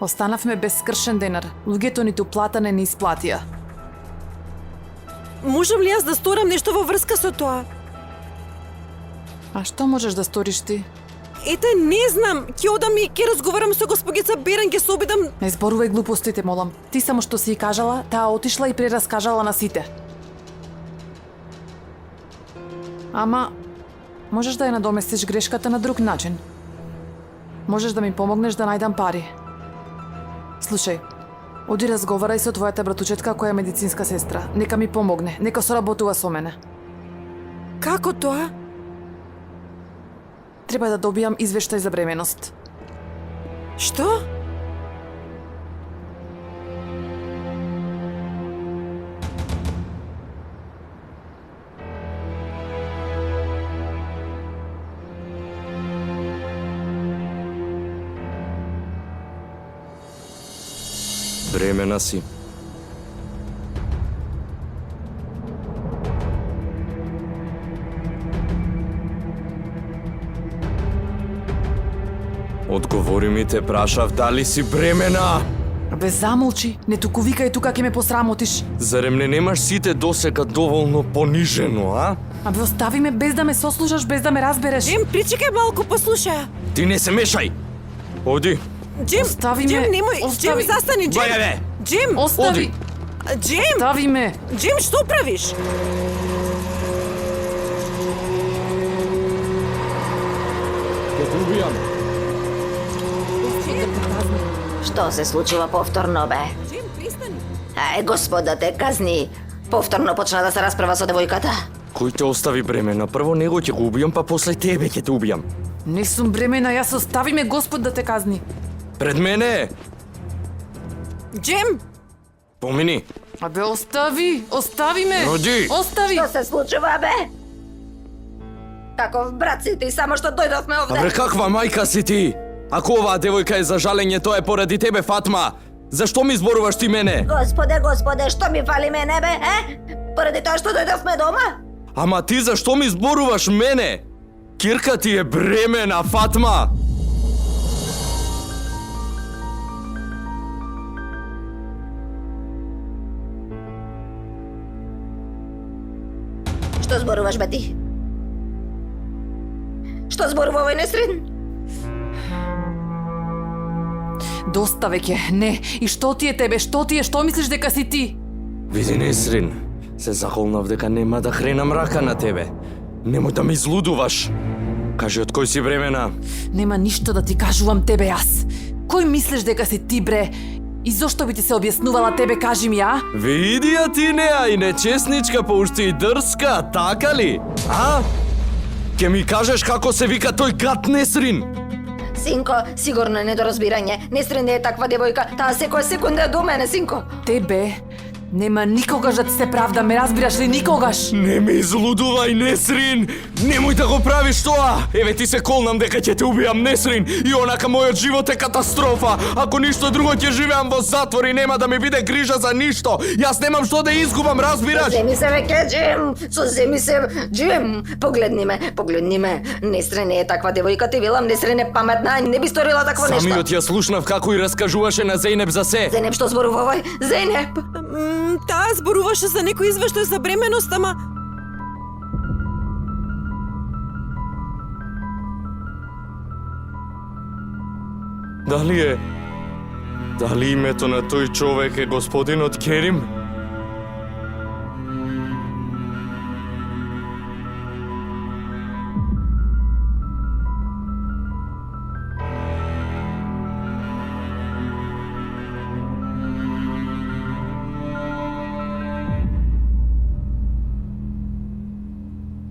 Останавме без скршен денар. Луѓето ниту плата не ни исплатија. Можам ли јас да сторам нешто во врска со тоа? А што можеш да сториш ти? Ете, не знам. Ќе одам и ќе разговарам со госпогица Берен, ќе се обидам. Не зборувај глупостите, молам. Ти само што си кажала, таа отишла и прераскажала на сите. Ама, можеш да ја надоместиш грешката на друг начин. Можеш да ми помогнеш да најдам пари. Слушај, оди разговарај со твојата братучетка која е медицинска сестра. Нека ми помогне, нека соработува со мене. Како тоа? Треба да добијам извештај за бременост. Што? Бремена си. Одговори ми, те прашав дали си бремена. Бе, замолчи, не туку викај тука ќе ме посрамотиш. Зарем не немаш сите досега доволно понижено, а? Абе, остави ме без да ме сослушаш, без да ме разбереш. Джим, причекај малку, послушај. Ти не се мешај. Оди. Джим, Остави Джим, ме, немој, остави. Джим, застани, Джим. Баје, бе. Джим, Остави, Джим, остави ме. Джим, што правиш? Ќе те убијам. Што се случува повторно, бе? Джим, пристани. Господа те казни. Повторно почна да се расправа со девојката. Кој те остави бремена? Прво него ќе го убијам, па после тебе ќе те убијам. Не сум бремена, јас остави ме Господ да те казни. Пред мене. Джим, Помини. Абе, остави, остави ме. Роди. Остави. Што се случува, бе? Каков брат си ти, само што дојдовме овде? Абре, каква мајка си ти? Ако оваа девојка е за жалење, тоа е поради тебе, Фатма. Зашто ми зборуваш ти мене? Господе, господе, што ми фали мене, бе, Поради тоа што дојдовме дома? Ама ти зашто ми зборуваш мене? Кирка ти е бремена, Фатма. Што зборуваш, бе, ти? Што зборува овој Несрин? Доста веќе, не. И што ти е тебе, што ти е, што мислиш дека си ти? Види, Несрин, се захолнав дека нема да хренам рака на тебе. Немој да ми излудуваш. Кажи од кој си бремена? Нема ништо да ти кажувам тебе јас. Кој мислиш дека си ти, бре? И зошто би ти се објаснувала тебе, кажи ми, а? Види ја ти неа и нечестничка, па уште и дрска, така ли? А? Ке ми кажеш како се вика тој гад Несрин? Синко, сигурно е недоразбирање. Несрин не е таква девојка. Таа секоја секунда е до мене, синко. Тебе нема никогаш да ти се правда, ме разбираш ли, никогаш? Не ме излудувај, Несрин! Немој да го правиш тоа! Еве ти се колнам дека ќе те убијам, Несрин! И онака мојот живот е катастрофа! Ако ништо друго ќе живеам во затвор и нема да ми биде грижа за ништо! Јас немам што да изгубам, разбираш? Земи се веќе, Джим! Соземи се, Джим! Погледни ме. Несрин не е таква девојка, ти велам, Несрин е паметна, не би сторила такво нешто. Самиот ја слушнав како и раскажуваше на Зејнеп за се. Зејнеп, што зборува овој? Зејнеп! Таа зборуваше за некој извештај за бременост, ама... Дали името на тој човек е господинот Керим?